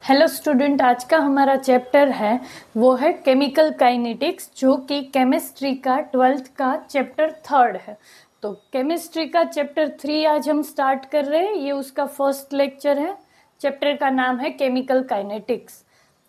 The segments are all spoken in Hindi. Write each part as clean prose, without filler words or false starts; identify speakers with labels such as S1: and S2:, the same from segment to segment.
S1: हेलो स्टूडेंट, आज का हमारा चैप्टर है वो है केमिकल काइनेटिक्स, जो कि केमिस्ट्री का 12th का चैप्टर 3rd है। तो केमिस्ट्री का चैप्टर 3 आज हम स्टार्ट कर रहे हैं। ये उसका फर्स्ट लेक्चर है। चैप्टर का नाम है केमिकल काइनेटिक्स।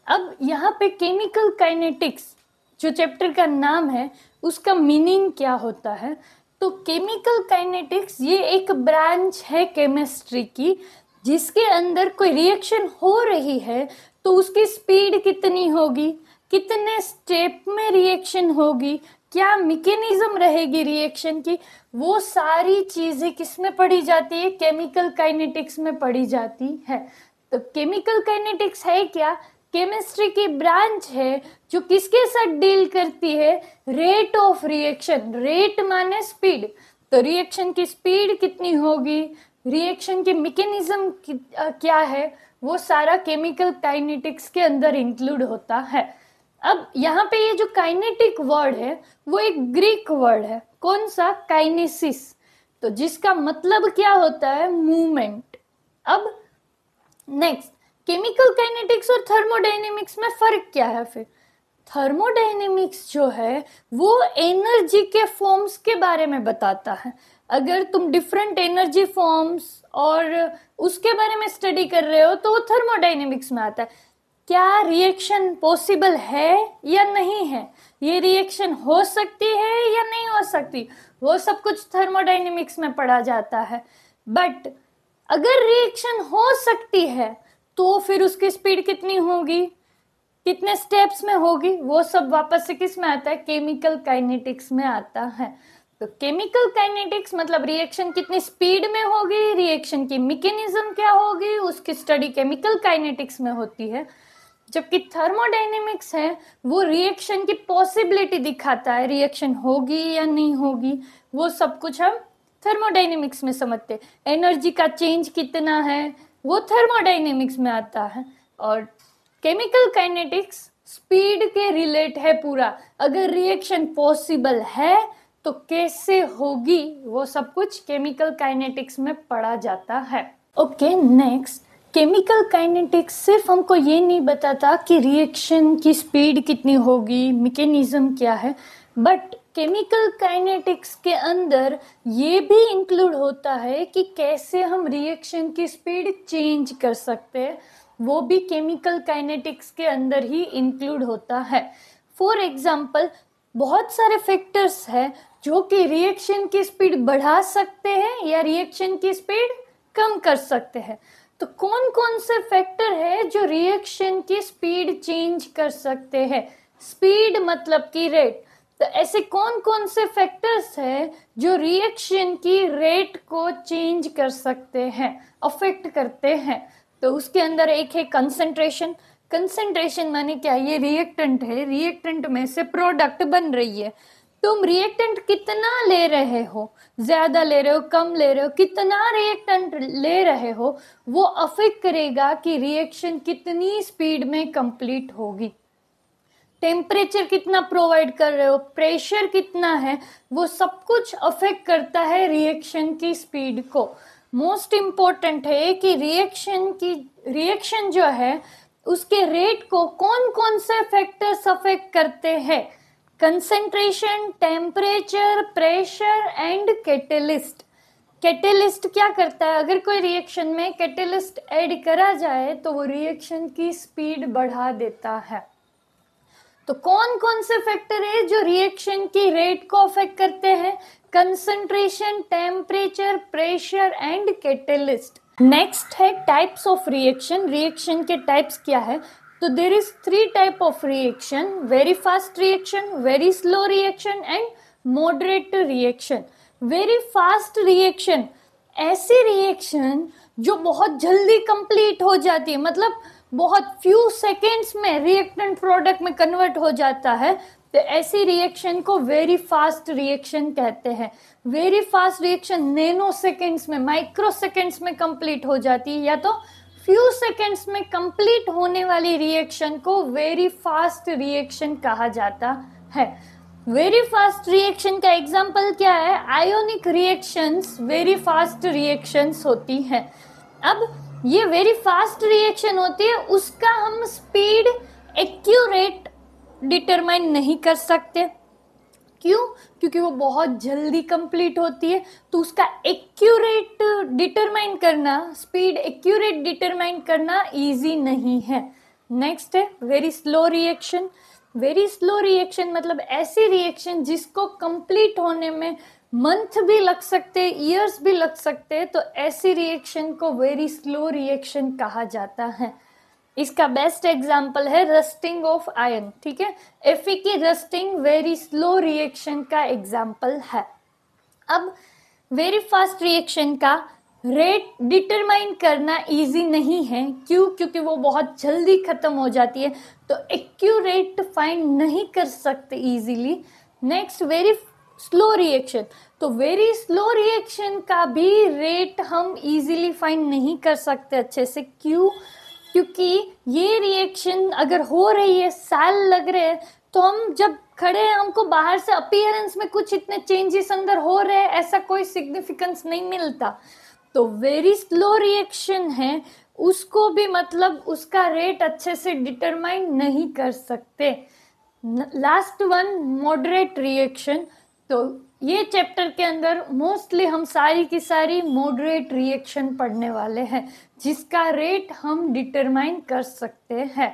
S1: अब यहाँ पे केमिकल काइनेटिक्स जो चैप्टर का नाम है उसका मीनिंग क्या होता है। तो केमिकल काइनेटिक्स ये एक ब्रांच है केमिस्ट्री की, जिसके अंदर कोई रिएक्शन हो रही है तो उसकी स्पीड कितनी होगी, कितने स्टेप में रिएक्शन होगी, क्या मैकेनिज्म रहेगी रिएक्शन की, वो सारी चीजें किसमें पढ़ी जाती है, केमिकल काइनेटिक्स में पढ़ी जाती है। तो केमिकल काइनेटिक्स है क्या? केमिस्ट्री की ब्रांच है जो किसके साथ डील करती है, रेट ऑफ रिएक्शन। रेट माने स्पीड, तो रिएक्शन की स्पीड कितनी होगी, रिएक्शन के मैकेनिज्म क्या है, वो सारा केमिकल काइनेटिक्स के अंदर इंक्लूड होता है। अब यहाँ पे ये जो काइनेटिक वर्ड है वो एक ग्रीक वर्ड है। कौन सा? काइनेसिस। तो जिसका मतलब क्या होता है, मूवमेंट। अब नेक्स्ट, केमिकल काइनेटिक्स और थर्मोडायनेमिक्स में फर्क क्या है फिर? थर्मोडायनेमिक्स जो है वो एनर्जी के फॉर्म्स के बारे में बताता है। अगर तुम डिफरेंट एनर्जी फॉर्म्स और उसके बारे में स्टडी कर रहे हो तो वो थर्मोडायनेमिक्स में आता है। क्या रिएक्शन पॉसिबल है या नहीं है, ये रिएक्शन हो सकती है या नहीं हो सकती, वो सब कुछ थर्मोडायनेमिक्स में पढ़ा जाता है। बट अगर रिएक्शन हो सकती है तो फिर उसकी स्पीड कितनी होगी, कितने स्टेप्स में होगी, वो सब वापस से किस में आता है, केमिकल काइनेटिक्स में आता है। तो केमिकल काइनेटिक्स मतलब रिएक्शन कितनी स्पीड में होगी, रिएक्शन की मैकेनिज्म क्या होगी, उसकी स्टडी केमिकल काइनेटिक्स में होती है। जबकि थर्मोडायनेमिक्स है वो रिएक्शन की पॉसिबिलिटी दिखाता है, रिएक्शन होगी या नहीं होगी, वो सब कुछ हम थर्मोडायनेमिक्स में समझते। एनर्जी का चेंज कितना है वो थर्मोडायनेमिक्स में आता है। और केमिकल काइनेटिक्स स्पीड के रिलेट है पूरा। अगर रिएक्शन पॉसिबल है तो कैसे होगी, वो सब कुछ केमिकल काइनेटिक्स में पढ़ा जाता है। ओके, नेक्स्ट, केमिकल काइनेटिक्स सिर्फ हमको ये नहीं बताता कि रिएक्शन की स्पीड कितनी होगी, मैकेनिज्म क्या है, बट केमिकल काइनेटिक्स के अंदर ये भी इंक्लूड होता है कि कैसे हम रिएक्शन की स्पीड चेंज कर सकते हैं, वो भी केमिकल काइनेटिक्स के अंदर ही इंक्लूड होता है। फॉर एग्जाम्पल, बहुत सारे फैक्टर्स हैं जो कि रिएक्शन की स्पीड बढ़ा सकते हैं या रिएक्शन की स्पीड कम कर सकते हैं। तो कौन कौन से फैक्टर है जो रिएक्शन की स्पीड चेंज कर सकते हैं? स्पीड मतलब की रेट। तो ऐसे कौन कौन से फैक्टर्स है जो रिएक्शन की रेट को चेंज कर सकते हैं, अफेक्ट करते हैं? तो उसके अंदर एक है कंसंट्रेशन। कंसंट्रेशन माने क्या? ये रिएक्टेंट है, रिएक्टेंट में से प्रोडक्ट बन रही है। तुम रिएक्टेंट कितना ले रहे हो, ज्यादा ले रहे हो, कम ले रहे हो, कितना रिएक्टेंट ले रहे हो, वो अफेक्ट करेगा कि रिएक्शन कितनी स्पीड में कंप्लीट होगी। टेम्परेचर कितना प्रोवाइड कर रहे हो, प्रेशर कितना है, वो सब कुछ अफेक्ट करता है रिएक्शन की स्पीड को। मोस्ट इम्पोर्टेंट है कि रिएक्शन जो है उसके रेट को कौन कौन से फैक्टर्स अफेक्ट करते हैं? Concentration, temperature, pressure and catalyst. Catalyst क्या करता है? अगर कोई रिएक्शन में कैटेलिस्ट ऐड करा जाए तो वो रिएक्शन की स्पीड बढ़ा देता है। तो कौन कौन से फैक्टर है जो रिएक्शन की रेट को अफेक्ट करते हैं? Concentration, temperature, pressure and catalyst. Next है टाइप्स ऑफ रिएक्शन। रिएक्शन के टाइप्स क्या है? तो there is 3 type of reaction: very fast reaction, very slow reaction and moderate reaction. Very fast reaction ऐसी रिएक्शन जो बहुत जल्दी कंप्लीट हो जाती है, मतलब बहुत फ्यू सेकेंड्स में रिएक्टेंट प्रोडक्ट में कन्वर्ट हो जाता है, तो ऐसी रिएक्शन को वेरी फास्ट रिएक्शन कहते हैं। Very fast reaction nano seconds में, माइक्रो सेकेंड्स में कंप्लीट हो जाती है, या तो फ्यू सेकेंड्स में कंप्लीट होने वाली रिएक्शन को वेरी फास्ट रिएक्शन कहा जाता है। वेरी फास्ट रिएक्शन का एग्जांपल क्या है? Ionic reactions very fast reactions होती हैं। अब ये वेरी फास्ट रिएक्शन होती है, उसका हम स्पीड एक्यूरेट डिटरमाइन नहीं कर सकते। क्यों? क्योंकि वो बहुत जल्दी कंप्लीट होती है, तो उसका एक्यूरेट डिटरमाइन करना, स्पीड एक्यूरेट डिटरमाइन करना इजी नहीं है। नेक्स्ट है very slow reaction. Very slow reaction मतलब ऐसी रिएक्शन जिसको कंप्लीट होने में मंथ भी लग सकते, ईयर्स भी लग सकते, तो ऐसी रिएक्शन को वेरी स्लो रिएक्शन कहा जाता है। इसका बेस्ट एग्जाम्पल है रस्टिंग ऑफ आयरन। ठीक है, Fe की रस्टिंग वेरी स्लो रिएक्शन का एग्जाम्पल है। अब वेरी फास्ट रिएक्शन का रेट डिटरमाइन करना इजी नहीं है। क्यों? क्योंकि वो बहुत जल्दी खत्म हो जाती है, तो एक्यूरेट फाइंड नहीं कर सकते easily. Next very slow reaction, तो वेरी स्लो रिएक्शन का भी रेट हम इजीली फाइंड नहीं कर सकते अच्छे से। क्यों? क्योंकि ये रिएक्शन अगर हो रही है, साल लग रहे हैं, तो हम जब खड़े हैं हमको बाहर से अपीयरेंस में कुछ इतने चेंजेस अंदर हो रहे हैं, ऐसा कोई सिग्निफिकेंस नहीं मिलता। तो वेरी स्लो रिएक्शन है, उसको भी मतलब उसका रेट अच्छे से डिटरमाइन नहीं कर सकते। Last one moderate reaction. तो ये चैप्टर के अंदर मोस्टली हम सारी की सारी मॉडरेट रिएक्शन पढ़ने वाले हैं, जिसका रेट हम डिटरमाइन कर सकते हैं।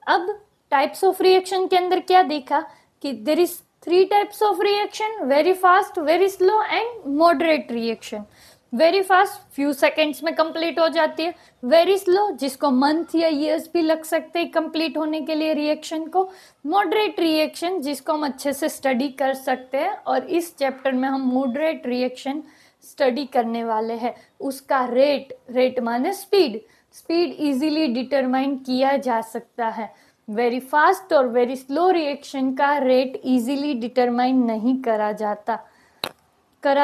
S1: अब टाइप्स ऑफ रिएक्शन के अंदर क्या देखा कि there is 3 types of reaction, very fast, very slow and moderate reaction. Very fast few seconds में कंप्लीट हो जाती है, वेरी स्लो जिसको मंथ या ईयर्स भी लग सकते हैं कंप्लीट होने के लिए रिएक्शन को, मॉडरेट रिएक्शन जिसको हम अच्छे से स्टडी कर सकते हैं। और इस चैप्टर में हम मॉडरेट रिएक्शन स्टडी करने वाले हैं। उसका रेट माने स्पीड इजीली डिटरमाइन किया जा सकता है। वेरी फास्ट और वेरी स्लो रिएक्शन का रेट इजीली डिटरमाइन नहीं करा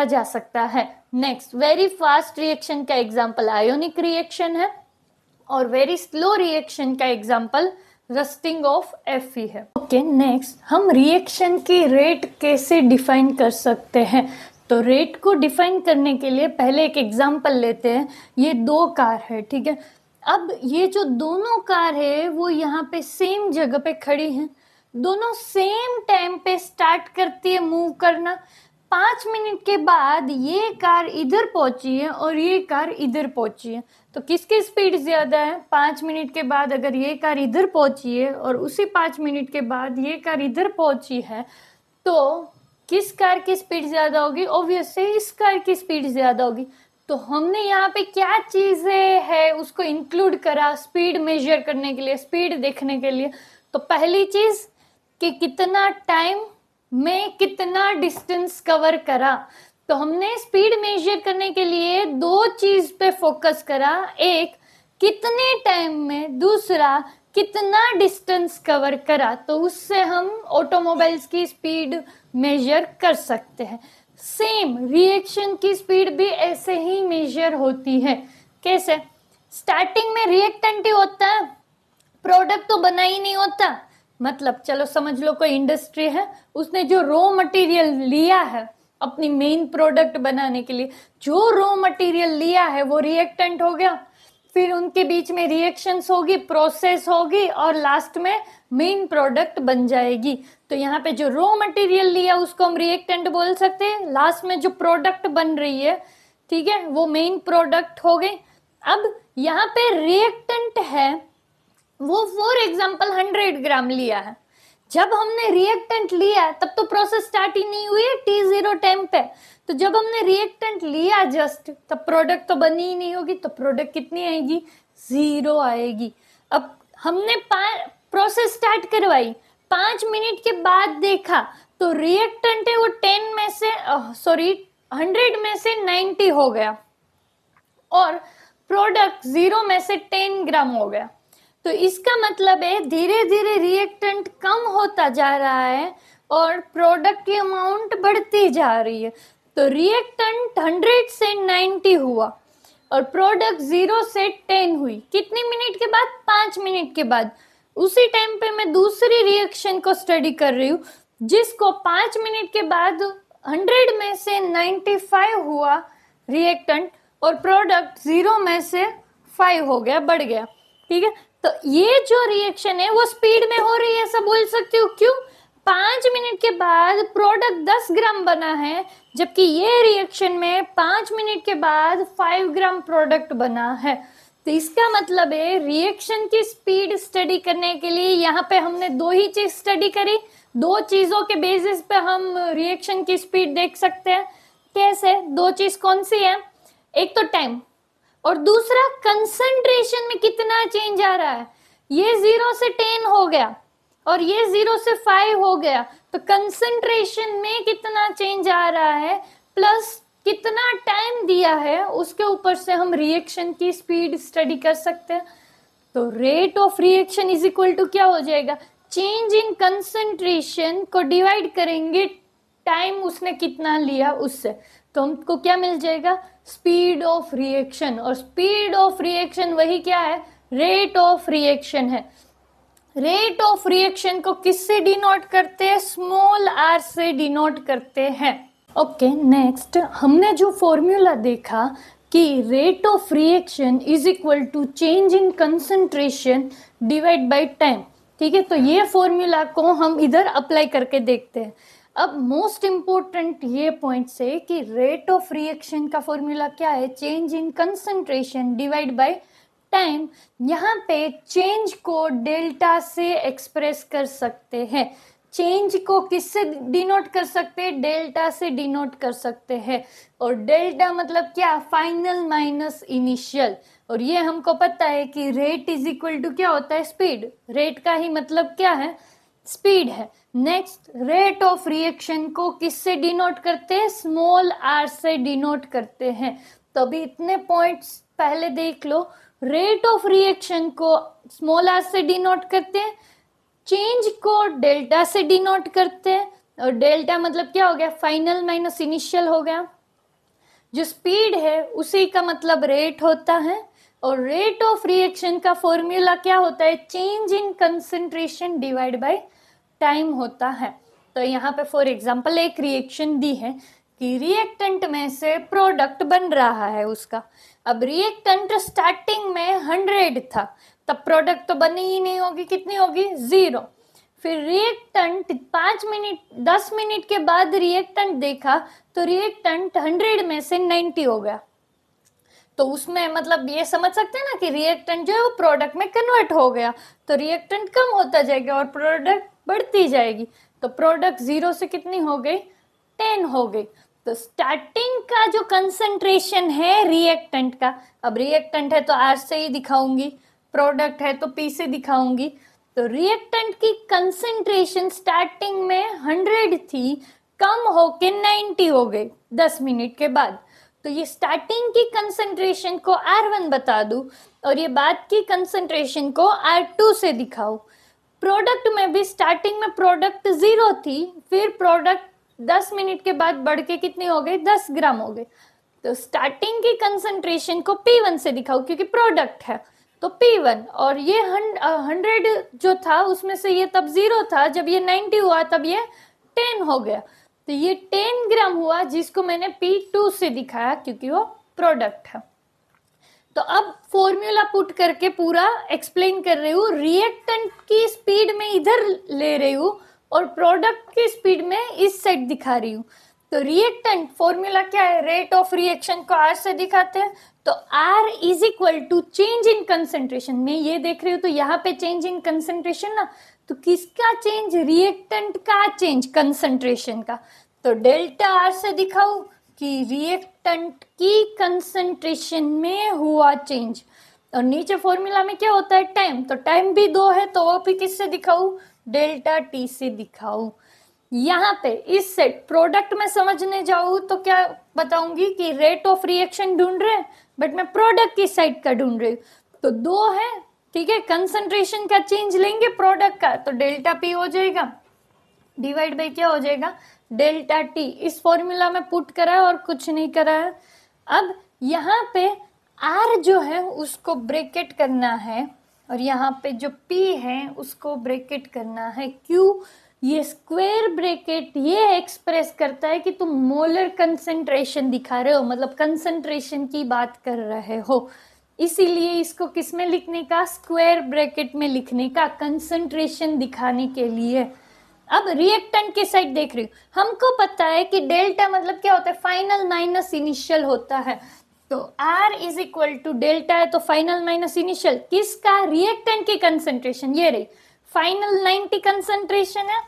S1: जा सकता है। नेक्स्ट वेरी फास्ट रिएक्शन का एग्जांपल आयोनिक रिएक्शन है, और वेरी स्लो रिएक्शन का एग्जांपल रस्टिंग ऑफ Fe है। ओके, नेक्स्ट हम रिएक्शन की रेट कैसे डिफाइन कर सकते हैं। तो रेट को डिफाइन करने के लिए पहले एक एग्जांपल लेते हैं। ये 2 कार है, ठीक है। अब ये जो दोनों कार है वो यहाँ पे सेम जगह पे खड़ी हैं, दोनों सेम टाइम पे स्टार्ट करती है मूव करना। 5 मिनट के बाद ये कार इधर पहुंची है और ये कार इधर पहुंची है, तो किसकी स्पीड ज्यादा है? 5 मिनट के बाद अगर ये कार इधर पहुंची है और उसी 5 मिनट के बाद ये कार इधर पहुंची है, तो किस कार की स्पीड ज्यादा होगी? ऑब्वियसली इस कार की स्पीड ज्यादा होगी। तो हमने यहाँ पे क्या चीजें है उसको इंक्लूड करा स्पीड मेजर करने के लिए, स्पीड देखने के लिए। तो पहली चीज कि कितना टाइम में कितना डिस्टेंस कवर करा। तो हमने स्पीड मेजर करने के लिए 2 चीज पे फोकस करा, एक कितने टाइम में, दूसरा कितना डिस्टेंस कवर करा। तो उससे हम ऑटोमोबाइल्स की स्पीड मेजर कर सकते हैं। सेम रिएक्शन की स्पीड भी ऐसे ही मेजर होती है। कैसे? स्टार्टिंग में रिएक्टेंट ही होता है, प्रोडक्ट तो बना ही नहीं होता। मतलब चलो समझ लो कोई इंडस्ट्री है, उसने जो रॉ मटेरियल लिया है अपनी मेन प्रोडक्ट बनाने के लिए, जो रॉ मटेरियल लिया है वो रिएक्टेंट हो गया, फिर उनके बीच में रिएक्शंस होगी, प्रोसेस होगी और लास्ट में मेन प्रोडक्ट बन जाएगी। तो यहाँ पे जो रॉ मटेरियल लिया उसको हम रिएक्टेंट बोल सकते हैं, लास्ट में जो प्रोडक्ट बन रही है, ठीक है, वो मेन प्रोडक्ट हो गई। अब यहाँ पे रिएक्टेंट है वो फॉर एग्जाम्पल 100 ग्राम लिया है। जब हमने रिएक्टेंट लिया तब तो प्रोसेस स्टार्ट ही नहीं हुई है T0 टाइम पे, तो जब हमने रिएक्टेंट लिया जस्ट, तब प्रोडक्ट तो बनी ही नहीं होगी, तो प्रोडक्ट कितनी आएगी? 0 आएगी। अब हमने प्रोसेस स्टार्ट करवाई, 5 मिनट के बाद देखा तो रिएक्टेंट है वो 100 में से 90 हो गया और प्रोडक्ट 0 में से 10 ग्राम हो गया। तो इसका मतलब है धीरे धीरे रिएक्टेंट कम होता जा रहा है और प्रोडक्ट की अमाउंट बढ़ती जा रही है। तो रिएक्टेंट 100 से 90 हुआ और प्रोडक्ट 0 से 10 हुई। कितनी मिनट के बाद? 5 मिनट के बाद। उसी टाइम पे मैं दूसरी रिएक्शन को स्टडी कर रही हूँ जिसको 5 मिनट के बाद 100 में से 95 हुआ रिएक्टेंट और प्रोडक्ट 0 में से 5 हो गया, बढ़ गया। ठीक है, तो ये जो रिएक्शन है वो स्पीड में हो रही है, ऐसा बोल सकती हूँ। क्यों? 5 मिनट के बाद प्रोडक्ट 10 ग्राम बना है, जबकि ये रिएक्शन में 5 मिनट के बाद 5 ग्राम प्रोडक्ट बना है। तो इसका मतलब है रिएक्शन की स्पीड स्टडी करने के लिए यहाँ पे हमने दो ही चीज स्टडी करी, दो चीजों के बेसिस पे हम रिएक्शन की स्पीड देख सकते हैं। कैसे? दो चीज कौन सी है? एक तो टाइम और दूसरा कंसंट्रेशन में कितना चेंज आ रहा है। ये 0 से 10 हो गया और ये 0 से 5 हो गया, तो कंसंट्रेशन में कितना चेंज आ रहा है प्लस कितना टाइम दिया है, उसके ऊपर से हम रिएक्शन की स्पीड स्टडी कर सकते हैं। तो rate of reaction is equal to क्या हो जाएगा? चेंज इन कंसंट्रेशन को डिवाइड करेंगे टाइम उसने कितना लिया उससे, तो हमको क्या मिल जाएगा? Speed of reaction. और स्पीड ऑफ रिएक्शन वही क्या है? रेट ऑफ रिएक्शन है। रेट ऑफ रिएक्शन को किससे डिनोट करते हैं? स्मॉल आर से डिनोट करते हैं। ओके, नेक्स्ट हमने जो फॉर्मूला देखा कि rate of reaction is equal to change in concentration divide by time. ठीक है, तो ये फॉर्मूला को हम इधर अप्लाई करके देखते हैं। अब मोस्ट इंपॉर्टेंट ये पॉइंट से कि रेट ऑफ रिएक्शन का फॉर्मूला क्या है? Change in concentration divide by time. यहाँ पे चेंज को डेल्टा से एक्सप्रेस कर सकते हैं। चेंज को किससे डिनोट कर सकते हैं? डेल्टा से डिनोट कर सकते हैं। और डेल्टा मतलब क्या? Final minus initial. और ये हमको पता है कि रेट इज इक्वल टू क्या होता है? स्पीड। रेट का ही मतलब क्या है? स्पीड है। नेक्स्ट, रेट ऑफ रिएक्शन को किससे डिनोट करते हैं? स्मॉल आर से डिनोट करते हैं। तो अभी इतने पॉइंट्स पहले देख लो। रेट ऑफ रिएक्शन को स्मॉल आर से डिनोट करते हैं, चेंज को डेल्टा से डिनोट करते हैं, और डेल्टा मतलब क्या हो गया? फाइनल माइनस इनिशियल हो गया। जो स्पीड है उसी का मतलब रेट होता है, और रेट ऑफ रिएक्शन का फॉर्मूला क्या होता है? Change in concentration divide by time होता है। तो यहाँ पे फॉर एग्जांपल एक रिएक्शन दी है कि रिएक्टेंट में से प्रोडक्ट बन रहा है उसका। अब रिएक्टेंट स्टार्टिंग में 100 था, तब प्रोडक्ट तो बनी ही नहीं होगी, कितनी होगी? 0। फिर रिएक्टेंट 5 मिनट 10 मिनट के बाद रिएक्टेंट देखा तो रिएक्टेंट 100 में से 90 हो गया। तो उसमें मतलब ये समझ सकते हैं ना कि रिएक्टेंट जो है वो प्रोडक्ट में कन्वर्ट हो गया, तो रिएक्टेंट कम होता जाएगा और प्रोडक्ट बढ़ती जाएगी। तो प्रोडक्ट 0 से कितनी हो गई? 10 हो गई। तो स्टार्टिंग का जो कंसंट्रेशन है रिएक्टेंट का, अब रिएक्टेंट है तो आर से ही दिखाऊंगी, प्रोडक्ट है तो पी से दिखाऊंगी। तो रिएक्टेंट की कंसंट्रेशन स्टार्टिंग में 100 थी, कम होके 90 हो गई 10 मिनट के बाद। तो ये स्टार्टिंग की कंसंट्रेशन को R1 बता दूं और ये बाद की कंसंट्रेशन को R2 से दिखाऊं। प्रोडक्ट में भी स्टार्टिंग में प्रोडक्ट 0 थी, फिर प्रोडक्ट 10 मिनट के बाद बढ़ के कितनी हो गई? 10 ग्राम हो गई। तो स्टार्टिंग की कंसंट्रेशन को P1 से दिखाओ क्योंकि प्रोडक्ट है, तो P1। और ये 100 जो था उसमें से ये तब 0 था, जब ये 90 हुआ तब ये 10 हो गया। तो ये 10 ग्राम हुआ, जिसको मैंने P2 से दिखाया क्योंकि वो प्रोडक्ट है। तो अब फॉर्मूला पुट करके पूरा एक्सप्लेन कर रही हूँ। रिएक्टेंट की स्पीड में इधर ले रही हूँ और प्रोडक्ट की स्पीड में इस साइड दिखा रही हूँ। तो रिएक्टेंट फॉर्मूला क्या है? रेट ऑफ रिएक्शन को R से दिखाते हैं, तो R is equal to change in concentration. मैं ये देख रही हूँ तो यहाँ पे चेंज इन कंसंट्रेशन ना, तो किसका चेंज? रिएक्टेंट का चेंज कंसंट्रेशन का। तो डेल्टा R से दिखाऊं कि रिएक्टेंट की कंसंट्रेशन में हुआ चेंज। और नीचे फॉर्मूला में क्या होता है? टाइम। तो टाइम भी 2 है, तो वो भी किससे दिखाऊं? डेल्टा T से दिखाऊं। यहाँ पे इस सेट प्रोडक्ट में समझने जाऊँ तो क्या बताऊंगी कि रेट ऑफ रिएक्शन ढूंढ रहे हैं, बट मैं प्रोडक्ट की साइड का ढूंढ रही हूँ। तो 2 है, ठीक है। कंसंट्रेशन का चेंज लेंगे प्रोडक्ट का, तो डेल्टा P हो जाएगा, डिवाइड बाई क्या हो जाएगा? Delta T। इस फॉर्मूला में पुट करा है और कुछ नहीं करा है। अब यहाँ पे R जो है उसको ब्रैकेट करना है, और यहाँ पे जो P है उसको ब्रैकेट करना है। क्यों? ये स्क्वायर ब्रैकेट ये एक्सप्रेस करता है कि तुम मोलर कंसंट्रेशन दिखा रहे हो, मतलब कंसंट्रेशन की बात कर रहे हो। इसीलिए इसको किस में लिखने का, स्क्वायर ब्रैकेट में लिखने का, कंसंट्रेशन दिखाने के लिए। अब रिएक्टेंट की साइड देख रही हूँ, हमको पता है कि डेल्टा मतलब क्या होता है, फाइनल माइनस इनिशियल होता है। तो R is equal to delta है तो फाइनल माइनस इनिशियल किसका, रिएक्टेंट की कंसंट्रेशन, ये रही फाइनल 90 कंसंट्रेशन है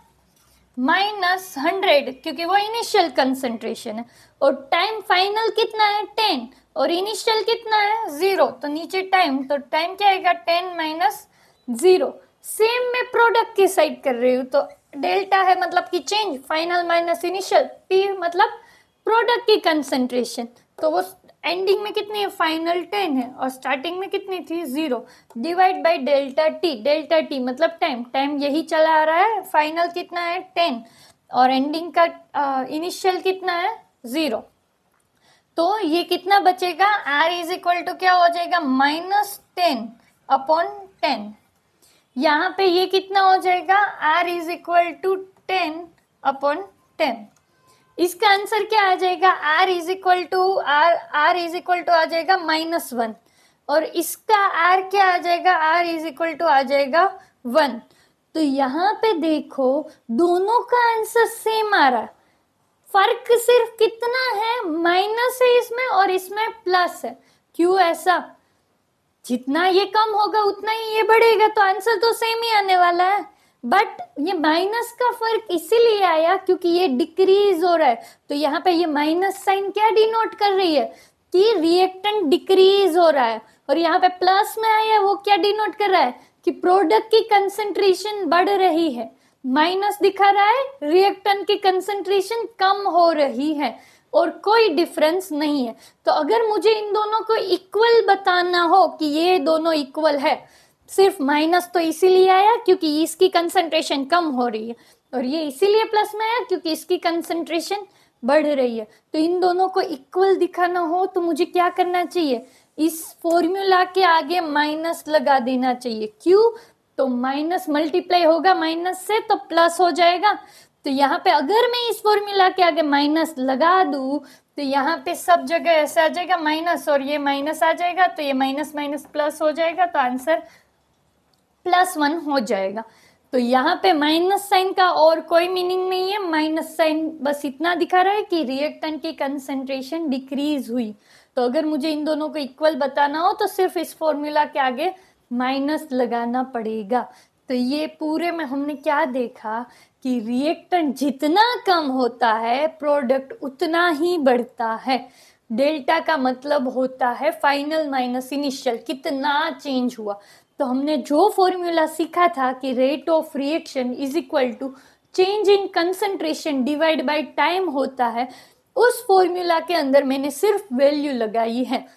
S1: माइनस 100 क्योंकि वो इनिशियल कंसंट्रेशन है, और टाइम फाइनल कितना है 10 और इनिशियल कितना है 0, तो नीचे टाइम, तो टाइम क्या आएगा 10 माइनस 0। सेम मैं प्रोडक्ट की साइड कर रही हूँ, तो डेल्टा है मतलब कि change, final minus initial, P मतलब प्रोडक्ट की कंसंट्रेशन, तो वो एंडिंग में कितनी है, फाइनल 10 है और स्टार्टिंग में कितनी थी 0, डिवाइड बाय डेल्टा टी मतलब टाइम, टाइम यही चला आ रहा है, फाइनल कितना है 10 और एंडिंग का इनिशियल कितना है 0, तो ये कितना बचेगा, R इज इक्वल टू क्या हो जाएगा, -10 अपॉन 10। यहाँ पे ये कितना हो जाएगा, R is equal to 10 upon 10। इसका आंसर क्या आ जाएगा, R इज इक्वल टू आ जाएगा -1, और इसका R क्या आ जाएगा, R इज इक्वल टू आ जाएगा 1। तो यहाँ पे देखो दोनों का आंसर सेम आ रहा है, फर्क सिर्फ कितना है, माइनस है इसमें और इसमें प्लस है। क्यों ऐसा, जितना ये कम होगा उतना ही ये बढ़ेगा, तो आंसर तो सेम ही आने वाला है, बट ये माइनस का फर्क इसीलिए आया क्योंकि ये डिक्रीज हो रहा है। तो यहाँ पे ये माइनस साइन क्या डिनोट कर रही है कि रिएक्टेंट डिक्रीज हो रहा है, और यहाँ पे प्लस में आया वो क्या डिनोट कर रहा है कि प्रोडक्ट की कंसंट्रेशन बढ़ रही है। माइनस दिखा रहा है रिएक्टेंट की कंसंट्रेशन कम हो रही है और कोई डिफरेंस नहीं है। तो अगर मुझे इन दोनों को इक्वल बताना हो कि ये दोनों इक्वल है, सिर्फ माइनस तो इसीलिए आया क्योंकि इसकी कंसंट्रेशन कम हो रही है, और ये इसीलिए प्लस में आया क्योंकि इसकी कंसंट्रेशन बढ़ रही है। तो इन दोनों को इक्वल दिखाना हो तो मुझे क्या करना चाहिए, इस फॉर्मूला के आगे माइनस लगा देना चाहिए। क्यों, तो माइनस मल्टीप्लाई होगा माइनस से तो प्लस हो जाएगा। तो यहाँ पे अगर मैं इस फॉर्मूला के आगे माइनस लगा दूं तो यहाँ पे सब जगह ऐसा आ जाएगा माइनस, और ये माइनस आ जाएगा, तो ये माइनस माइनस प्लस हो जाएगा, तो आंसर +1 हो जाएगा। तो यहाँ पे माइनस साइन का और कोई मीनिंग नहीं है, माइनस साइन बस इतना दिखा रहा है कि रिएक्टेंट की कंसंट्रेशन डिक्रीज हुई। तो अगर मुझे इन दोनों को इक्वल बताना हो तो सिर्फ इस फॉर्मूला के आगे माइनस लगाना पड़ेगा। तो ये पूरे में हमने क्या देखा कि रिएक्टेंट जितना कम होता है प्रोडक्ट उतना ही बढ़ता है। डेल्टा का मतलब होता है फाइनल माइनस इनिशियल, कितना चेंज हुआ। तो हमने जो फॉर्मूला सीखा था कि rate of reaction is equal to change in concentration divide by time होता है, उस फॉर्मूला के अंदर मैंने सिर्फ वैल्यू लगाई है।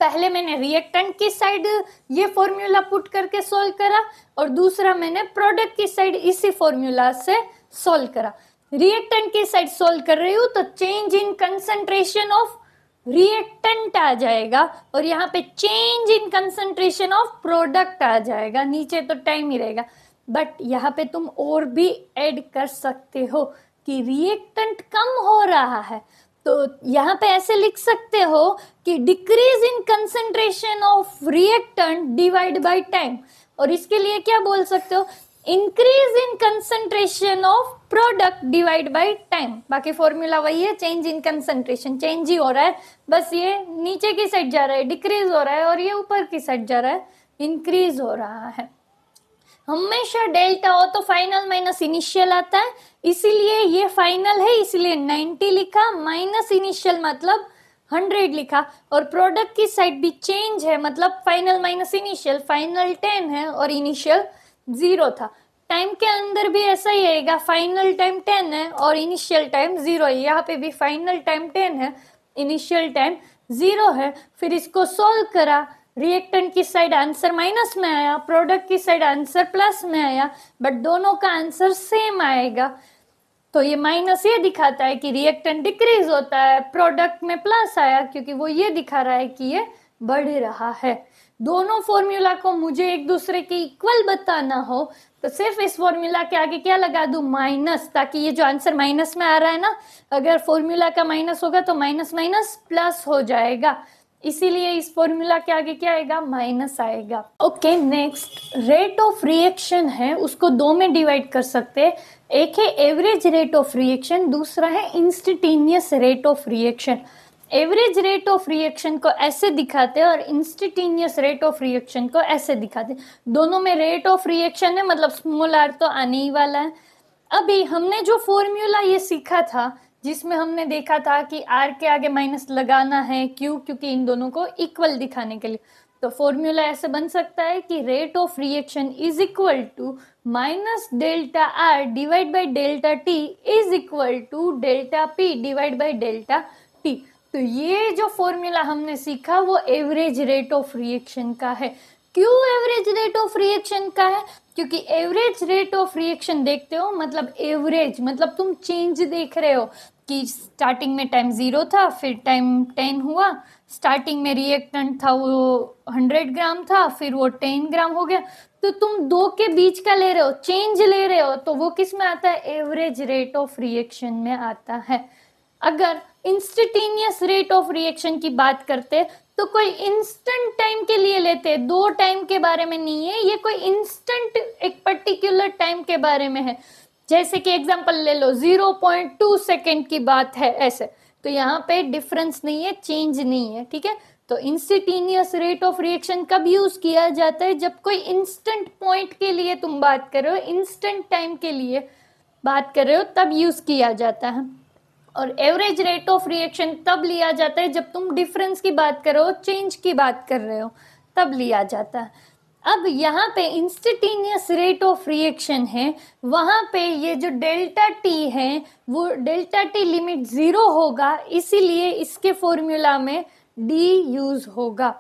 S1: पहले मैंने रिएक्टेंट की साइड ये फॉर्मूला पुट करके सॉल्व करा, और दूसरा मैंने प्रोडक्ट की साइड इसी फॉर्मूला से सॉल्व करा। रिएक्टेंट की साइड सॉल्व कर रही हूँ तो change in concentration of reactant आ जाएगा, और यहाँ पे change in concentration of product आ जाएगा, नीचे तो टाइम ही रहेगा। बट यहाँ पे तुम और भी ऐड कर सकते हो कि रिएक्टेंट कम हो रहा है, तो यहाँ पे ऐसे लिख सकते हो कि decrease in concentration of reactant divide by time, और इसके लिए क्या बोल सकते हो, increase in concentration of product divide by time. बाकी फॉर्मूला वही है, चेंज इन कंसंट्रेशन, चेंज ही हो रहा है, बस ये नीचे की साइड जा रहा है डिक्रीज हो रहा है, और ये ऊपर की साइड जा रहा है इंक्रीज हो रहा है। हमेशा डेल्टा हो तो फाइनल माइनस इनिशियल आता है, इसीलिए ये फाइनल है इसलिए 90 लिखा, माइनस इनिशियल मतलब 100 लिखा, और प्रोडक्ट की साइड भी चेंज है मतलब फाइनल माइनस इनिशियल, फाइनल 10 है और इनिशियल 0 था। टाइम के अंदर भी ऐसा ही आएगा, फाइनल टाइम 10 है और इनिशियल टाइम 0 है, यहाँ पे भी फाइनल टाइम 10 है, इनिशियल टाइम 0 है। फिर इसको सोल्व करा, रिएक्टेंट की साइड आंसर माइनस में आया, प्रोडक्ट की साइड आंसर प्लस में आया, बट दोनों का आंसर सेम आएगा। तो ये माइनस ये दिखाता है कि रिएक्टेंट डिक्रीज होता है, प्रोडक्ट में प्लस आया क्योंकि वो ये दिखा रहा है कि ये बढ़ रहा है। दोनों फॉर्मूला को मुझे एक दूसरे के इक्वल बताना हो तो सिर्फ इस फॉर्मूला के आगे क्या लगा दूं, माइनस, ताकि ये जो आंसर माइनस में आ रहा है ना, अगर फॉर्मूला का माइनस होगा तो माइनस माइनस प्लस हो जाएगा। इसीलिए इस फॉर्मूला के आगे क्या आएगा, माइनस आएगा। Okay, next rate of reaction है, उसको दो में डिवाइड कर सकते हैं। एक है एवरेज रेट ऑफ रिएक्शन, दूसरा है instantaneous rate of reaction. Average rate of reaction को ऐसे दिखाते हैं और इंस्टेंटेनियस रेट ऑफ रिएक्शन को ऐसे दिखाते हैं। दोनों में रेट ऑफ रिएक्शन है, मतलब स्मॉल आर तो आने ही वाला है। अभी हमने जो फॉर्मूला ये सीखा था, जिसमें हमने देखा था कि आर के आगे माइनस लगाना है, क्यों, क्योंकि इन दोनों को इक्वल दिखाने के लिए। तो फॉर्मूला ऐसे बन सकता है कि rate of reaction is equal to minus delta R divide by delta T is equal to delta P divide by delta T. तो ये जो फॉर्मूला हमने सीखा वो एवरेज रेट ऑफ रिएक्शन का है। क्यों एवरेज रेट ऑफ रिएक्शन का है? क्योंकि एवरेज रेट ऑफ रिएक्शन देखते हो, मतलब एवरेज मतलब तुम चेंज देख रहे हो कि स्टार्टिंग में टाइम 0 था, फिर टाइम 10 हुआ, स्टार्टिंग में रिएक्टेंट था वो 100 ग्राम था, फिर वो 10 ग्राम हो गया। तो तुम दो के बीच का ले रहे हो, चेंज ले रहे हो, तो वो किस में आता है, एवरेज रेट ऑफ रिएक्शन में आता है। अगर इंस्टेंटेनियस रेट ऑफ रिएक्शन की बात करते तो कोई इंस्टेंट टाइम के लिए लेते, दो टाइम के बारे में नहीं है, ये कोई इंस्टेंट एक पर्टिकुलर टाइम के बारे में है। जैसे कि एग्जांपल ले लो, 0.2 सेकेंड की बात है ऐसे, तो यहाँ पे डिफरेंस नहीं है, चेंज नहीं है, ठीक है। तो इंस्टेंटेनियस रेट ऑफ रिएक्शन कब यूज किया जाता है, जब कोई इंस्टेंट पॉइंट के लिए तुम बात कर रहे हो, इंस्टेंट टाइम के लिए बात कर रहे हो, तब यूज किया जाता है। और एवरेज रेट ऑफ रिएक्शन तब लिया जाता है जब तुम डिफरेंस की बात कर रहे हो, चेंज की बात कर रहे हो, तब लिया जाता है। अब यहाँ पे इंस्टेंटेनियस रेट ऑफ रिएक्शन है, वहां पे ये जो डेल्टा टी है वो डेल्टा टी लिमिट 0 होगा, इसीलिए इसके फॉर्मूला में डी यूज होगा।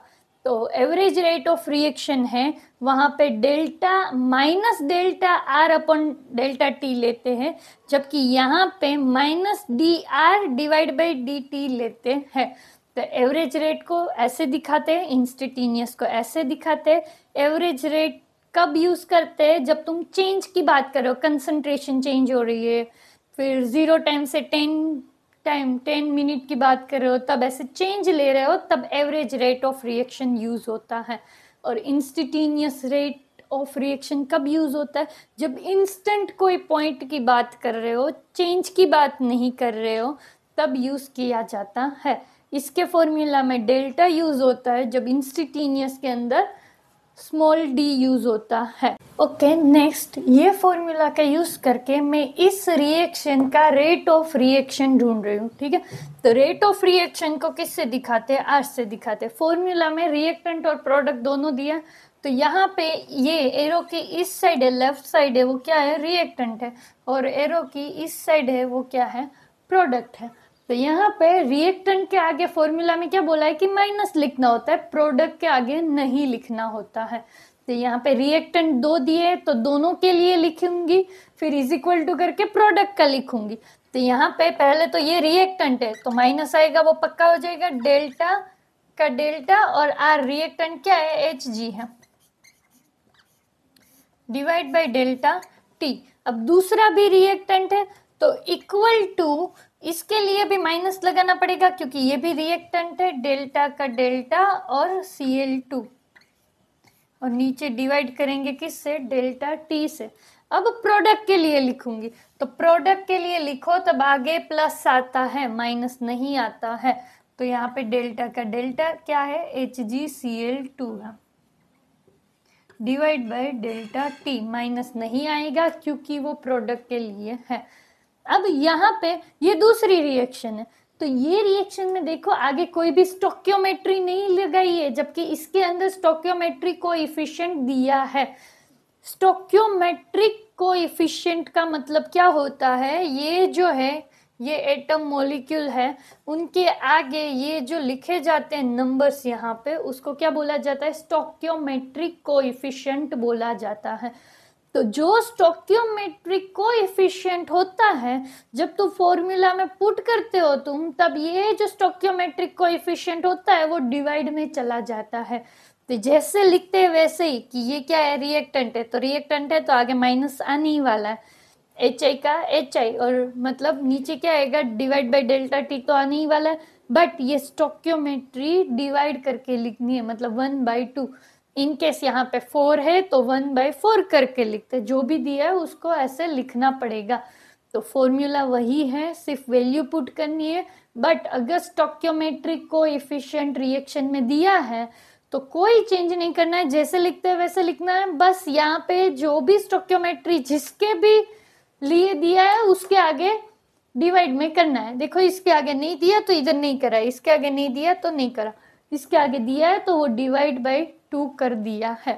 S1: तो एवरेज रेट ऑफ रिएक्शन है, वहां पे delta minus delta are upon delta T लेते हैं, जबकि यहाँ पे minus D R divide by D T लेते हैं। तो एवरेज रेट को ऐसे दिखाते हैं, इंस्टेंटेनियस को ऐसे दिखाते हैं। एवरेज रेट कब यूज करते हैं, जब तुम चेंज की बात करो, कंसंट्रेशन चेंज हो रही है, फिर 0 टाइम से 10 मिनट की बात कर रहे हो, तब ऐसे चेंज ले रहे हो, तब average rate of reaction use होता है। और इंस्टेंटेनियस रेट ऑफ रिएक्शन कब यूज होता है, जब इंस्टेंट कोई पॉइंट की बात कर रहे हो, चेंज की बात नहीं कर रहे हो, तब यूज किया जाता है। इसके फॉर्मूला में डेल्टा यूज होता है जब इंस्टेंटेनियस के अंदर स्मॉल डी यूज होता है। ओके, नेक्स्ट ये फॉर्मूला का यूज करके मैं इस रिएक्शन का रेट ऑफ रिएक्शन ढूंढ रही हूँ, ठीक है। तो रेट ऑफ रिएक्शन को किससे दिखाते हैं, आर से दिखाते हैं। फॉर्मूला में रिएक्टेंट और प्रोडक्ट दोनों दिया, तो यहाँ पे ये एरो की इस साइड है, लेफ्ट साइड है, वो क्या है, रिएक्टेंट है, और एरो की इस साइड है, वो क्या है, प्रोडक्ट है। तो यहाँ पे रिएक्टेंट के आगे फॉर्मूला में क्या बोला है कि माइनस लिखना होता है, प्रोडक्ट के आगे नहीं लिखना होता है। तो यहाँ पे रिएक्टेंट दो दिए, तो दोनों के लिए लिखूंगी, फिर इज इक्वल टू करके प्रोडक्ट का लिखूंगी। तो यहाँ पे पहले तो ये रिएक्टेंट है, तो माइनस आएगा, वो पक्का हो जाएगा, डेल्टा का डेल्टा, और आर रिएक्टेंट क्या है, एच जी है, डिवाइड बाई डेल्टा टी। अब दूसरा भी रिएक्टेंट है, तो इक्वल टू, इसके लिए भी माइनस लगाना पड़ेगा क्योंकि ये भी रिएक्टेंट है, डेल्टा का डेल्टा और Cl2, और नीचे डिवाइड करेंगे किससे, डेल्टा टी से। अब प्रोडक्ट के लिए लिखूंगी, तो प्रोडक्ट के लिए लिखो तब आगे प्लस आता है, माइनस नहीं आता है। तो यहाँ पे डेल्टा का डेल्टा क्या है, HgCl2 है, divide by delta T, minus नहीं आएगा क्योंकि वो प्रोडक्ट के लिए है। अब यहाँ पे ये दूसरी रिएक्शन है, तो ये रिएक्शन में देखो आगे कोई भी स्टोक्योमेट्री नहीं लगाई है, जबकि इसके अंदर स्टोक्योमेट्री कोएफिशिएंट दिया है। स्टोक्योमेट्रिक कोएफिशिएंट का मतलब क्या होता है, ये जो है ये एटम मॉलिक्यूल है, उनके आगे ये जो लिखे जाते हैं नंबर्स यहाँ पे, उसको क्या बोला जाता है, स्टोक्योमेट्रिक कोएफिशिएंट बोला जाता है। तो जो स्टोक्योमेट्रिक कोएफिशिएंट होता है, जब तुम फॉर्मूला में पुट करते हो तुम, तब ये जो स्टोक्योमेट्रिक कोएफिशिएंट होता है वो डिवाइड में चला जाता है। तो जैसे लिखते हैं वैसे ही कि ये क्या है, रिएक्टेंट है, तो रिएक्टेंट है तो आगे माइनस आने ही वाला है, एच आई का एच आई, और मतलब नीचे क्या आएगा, डिवाइड बाई डेल्टा टी तो आने ही वाला है, बट ये स्टोक्योमेट्री डिवाइड करके लिखनी है, मतलब 1/2। इन केस यहाँ पे 4 है तो 1/4 करके लिखते, जो भी दिया है उसको ऐसे लिखना पड़ेगा। तो फॉर्मूला वही है, सिर्फ वैल्यू पुट करनी है। बट अगर स्टोक्योमेट्रिक कोएफिशिएंट रिएक्शन में दिया है तो कोई चेंज नहीं करना है, जैसे लिखते हैं वैसे लिखना है। बस यहाँ पे जो भी स्टोक्योमेट्री जिसके भी लिए दिया है उसके आगे डिवाइड में करना है। देखो इसके आगे नहीं दिया तो इधर नहीं करा, इसके आगे नहीं दिया तो नहीं करा, इसके आगे दिया है तो वो डिवाइड बाय 2 कर दिया है।